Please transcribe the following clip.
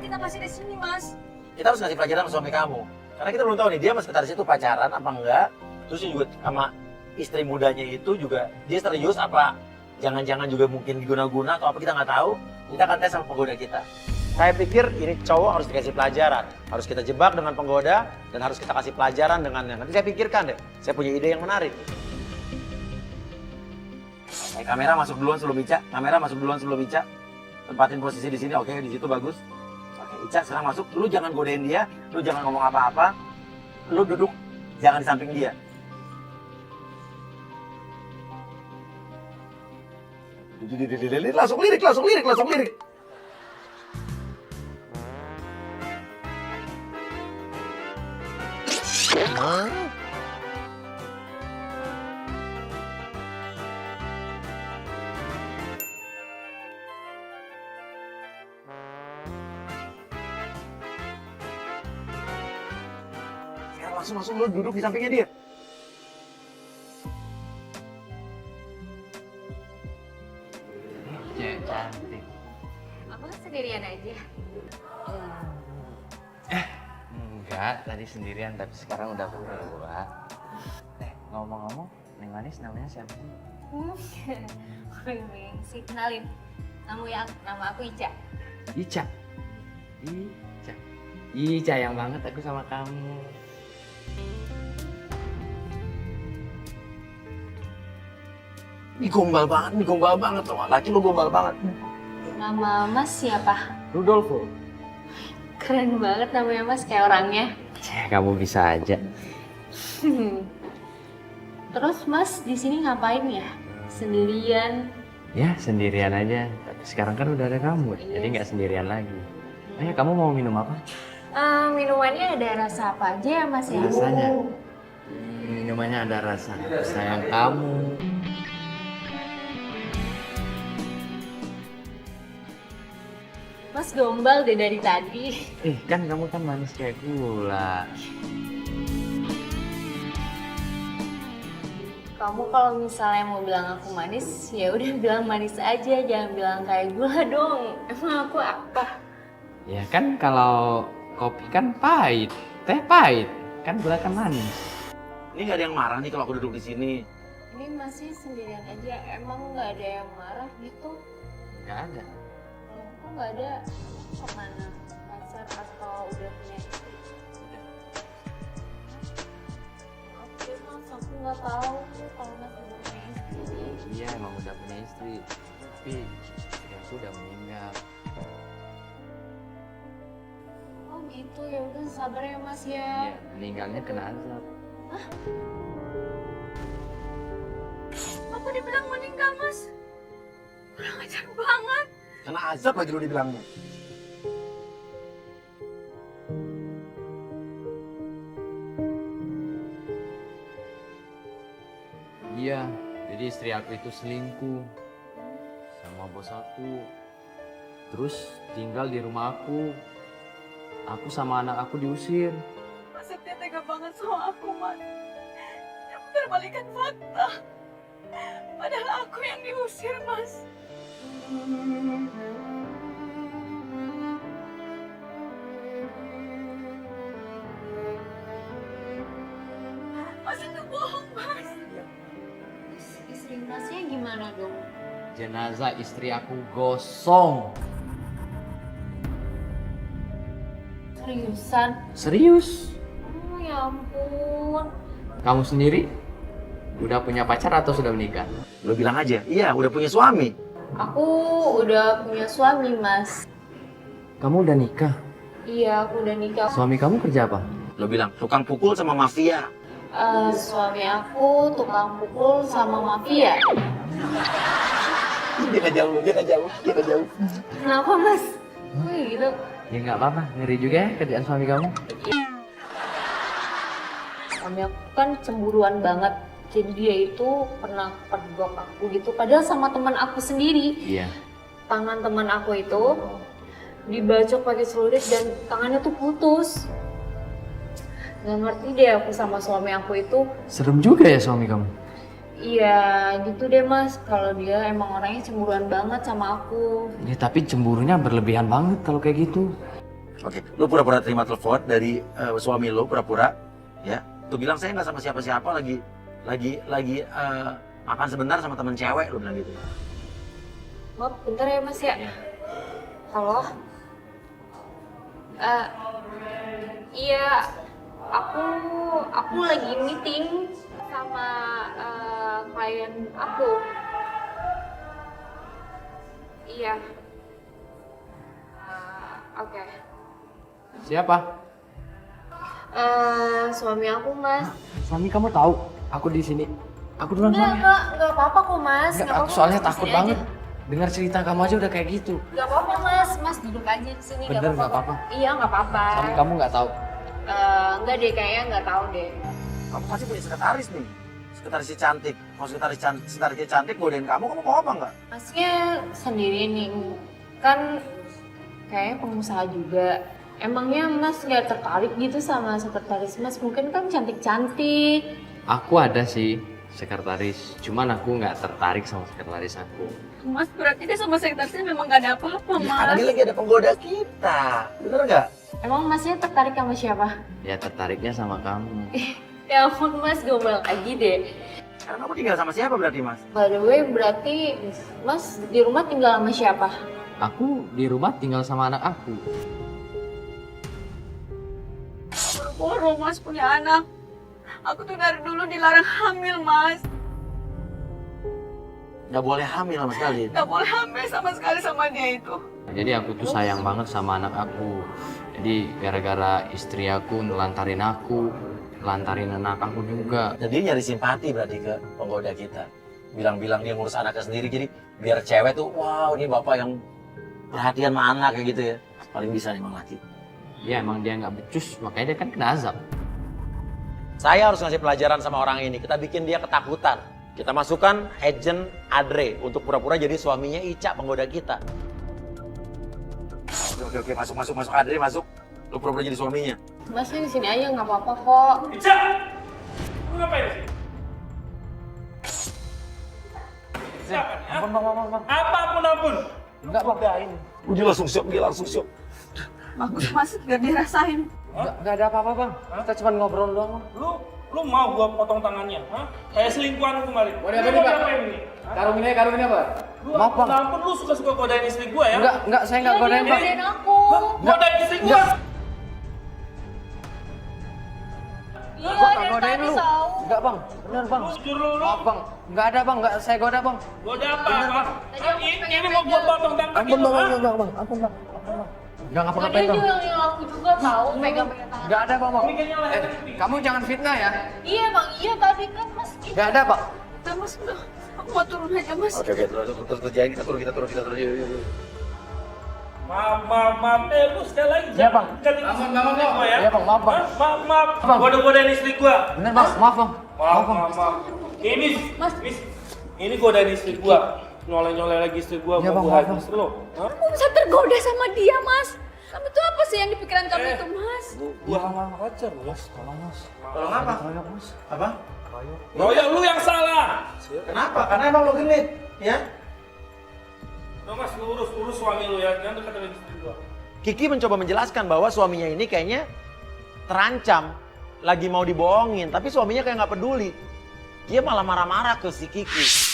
kita masih di sini, Mas? Kita harus ngasih pelajaran sama suami kamu. Karena kita belum tahu nih dia sama sekretaris itu pacaran apa enggak. Terus dia juga sama istri mudanya itu juga dia serius apa jangan-jangan juga mungkin diguna-guna atau apa kita nggak tahu. Kita akan tes sama penggoda kita. Saya pikir ini cowok harus dikasih pelajaran. Harus kita jebak dengan penggoda dan harus kita kasih pelajaran dengannya. Nanti saya pikirkan deh. Saya punya ide yang menarik. Kamera masuk duluan sebelum Ica. Kamera masuk duluan sebelum Ica. Tempatin posisi di sini. Oke, di situ bagus. Oke, Ica sekarang masuk. Lu jangan godain dia. Lu jangan ngomong apa-apa. Lu duduk. Jangan di samping dia. Langsung lirik. Langsung lu duduk di sampingnya dia. Cewek cantik. Aku sendirian aja. Enggak, tadi sendirian tapi sekarang udah berdua. Ngomong-ngomong, Neng Manis namanya siapa sih? Sih, kenalin. Nama aku Ica. Ica. Ica. Ica yang banget aku sama kamu. Ini gombal banget loh. Laki lu gombal banget. Nama Mas siapa? Rudolfo. Keren banget namanya Mas, kayak orangnya. Kamu bisa aja. Terus Mas di sini ngapain ya? Sendirian? Ya, sendirian aja. Tapi sekarang kan udah ada kamu, jadi nggak sendirian lagi. Ayo, kamu mau minum apa? Minumannya ada rasa apa aja ya Mas ya? Rasanya? Minumannya ada rasa sayang kamu. Mas gombal deh dari tadi. Kan kamu kan manis kayak gula. Kamu kalau misalnya mau bilang aku manis, ya udah bilang manis aja, jangan bilang kayak gula dong. Emang aku apa? Ya kan kalau kopi kan pahit, teh pahit, kan gula kan manis. Ini nggak ada yang marah nih kalau aku duduk di sini. Ini masih sendirian aja, emang nggak ada yang marah gitu? Nggak ada. Kok nggak ada? Kemana? Pacar atau udah punya istri? Oke Mas, aku nggak tahu kalau Mas udah punya istri. Iya emang udah punya istri, tapi istri aku udah meninggal. Oh gitu, ya udah sabar ya Mas ya. Iya, meninggalnya kena azab. Aku dibilang meninggal Mas. Kurang ajar banget. Kena azab lagi lu dibilangnya. Iya, jadi istri aku itu selingkuh sama bos aku. Terus tinggal di rumah aku. Aku sama anak aku diusir. Mas dia tega banget sama aku Mas. Dia berbalikan fakta. Padahal aku yang diusir Mas. Mas itu bohong Mas. Terus istri Masnya gimana dong? Jenazah istri aku gosong. Seriusan? Serius? Oh ya ampun. Kamu sendiri udah punya pacar atau sudah menikah? Lu bilang aja, iya udah punya suami. Aku udah punya suami Mas. Kamu udah nikah? Iya aku udah nikah. Suami kamu kerja apa? Lu bilang tukang pukul sama mafia. Suami aku tukang pukul sama mafia. Dia nggak jauh. Kenapa Mas? Kok kayak gitu? Ya nggak apa-apa, ngeri juga ya kerjaan suami kamu. Suami aku kan cemburuan banget. Jadi dia itu pernah pergok aku gitu. Padahal sama teman aku sendiri. Iya. Tangan teman aku itu dibacok pakai celurit dan tangannya tuh putus. Gak ngerti deh aku sama suami aku itu. Serem juga ya suami kamu? Iya gitu deh Mas. Kalau dia emang orangnya cemburuan banget sama aku. Ya tapi cemburunya berlebihan banget kalau kayak gitu. Oke, lu pura-pura terima telepon dari suami lu, pura-pura, ya. Tuh bilang saya nggak sama siapa-siapa, lagi makan sebentar sama temen cewek, lu bilang gitu. Maaf, bentar ya Mas ya. Halo? Iya, aku lagi meeting sama klien aku. Iya. Oke. Siapa? Suami aku Mas. Suami kamu tahu aku di sini. Aku duluan soalnya. Enggak apa-apa kok Mas. Enggak, Nggak aku apa-apa, soalnya Mas, takut di sini banget. aja. Dengar cerita kamu aja udah kayak gitu. Enggak apa-apa Mas, Mas duduk aja di sini. Bener, nggak apa-apa? Iya nggak apa-apa. Suami kamu nggak tahu. Enggak deh, kayaknya nggak tahu deh. Kamu pasti punya sekretaris nih. Sekretaris cantik. Mau sekretaris cantik godain kamu mau apa nggak? Masnya sendiri nih, kan kayaknya pengusaha juga. Emangnya Mas nggak tertarik gitu sama sekretaris Mas? Mungkin kan cantik-cantik. Aku ada sih sekretaris, cuman aku nggak tertarik sama sekretaris aku. Mas berarti dia sama sekretarisnya memang nggak ada apa-apa Ya, karena dia lagi ada penggoda kita. Bener nggak? Emang Masnya tertarik sama siapa? Ya tertariknya sama kamu. Ya ampun Mas, gombal lagi deh. Karena kamu tinggal sama siapa berarti mas? By the way, berarti Mas di rumah tinggal sama siapa? Aku di rumah tinggal sama anak aku. Boro Mas punya anak. Aku tuh dari dulu dilarang hamil Mas. Nggak boleh hamil sama sekali. Gak boleh hamil sama sekali sama dia itu. Jadi aku tuh sayang banget sama anak aku. Jadi gara-gara istri aku nelantarin aku, nelantarin anak aku juga. Dan dia nyari simpati berarti ke penggoda kita. Bilang-bilang dia ngurus anaknya sendiri, jadi biar cewek tuh, wow ini bapak yang perhatian sama anak kayak gitu ya. Paling bisa nih emang laki. Ya emang dia nggak becus, makanya dia kan kena azab. Saya harus ngasih pelajaran sama orang ini, kita bikin dia ketakutan. Kita masukkan agent Adre untuk pura-pura jadi suaminya Ica, penggoda kita. Oke, masuk Adre, masuk. Lu pura-pura jadi suaminya. Masnya di sini aja nggak apa-apa kok. Ica! Lu ngapain di sini? Siapa nih? Ampun bang. Apapun. Enggak bang. Dia langsung shock. Bagus Mas, biar dirasain. Enggak ada apa-apa bang. Kita cuma ngobrol doang. Lu mau gua potong tangannya? Hah? Kayak selingkuhan kemarin. Mau diapain nih, Pak? Ini? Hah? Karung ini apa? Lu Maaf, Bang. ampun lu suka-suka godain istri gua ya? Enggak, saya enggak godain bang. Godain aku. Hah? Godain istri gua? Iya, Gua nggak dari godain tadi lu. tahu. Enggak bang, bener bang. Lu jujur lu. Maaf bang, enggak ada bang, enggak saya goda bang. Goda apa? Tadi Bang? aku pengen Ini mau gua potong tangan Ampun gitu, bang, hah? ampun bang. Enggak Nggak, ngapa-ngapain dia bang. juga yang aku juga tahu pegang-pegang tangan. Enggak ada bang. Ini kayaknya leher ini. Kamu jangan fitnah ya. Iya bang, iya tadi kan Mas. Enggak ada pak. Udah Mas, udah. Aku mau turun aja Mas. Oke, terus kerjain, kita turun. Yuk. Maaf. Lu sekali lagi. Iya, Bang. Ganti Maaf, istri Bang. gua ya? Iya, Bang, maaf, Bang. Hah? Maaf. Bang. Godain istri gua. Bener bang, maaf bang. Maaf. Ini, Miss, ini godain istri gua. Nyoleh lagi istri gua, Iya, mau Bang, gua maaf, habis Bang. lu. Hah? Kamu bisa tergoda sama dia Mas. Kamu tuh apa sih yang di pikiran kamu itu Mas? Iya bang, wajar mas. Tolong mas. Tolong apa? Royok mas. Apa? Royok lu yang salah. Kenapa? Karena emang lo genit, ya? Udah Mas, lu urus suami lu ya, jangan dekat-dekat istri gua. Kiki mencoba menjelaskan bahwa suaminya ini kayaknya terancam, lagi mau dibohongin, tapi suaminya kayak nggak peduli. Dia malah marah-marah ke si Kiki.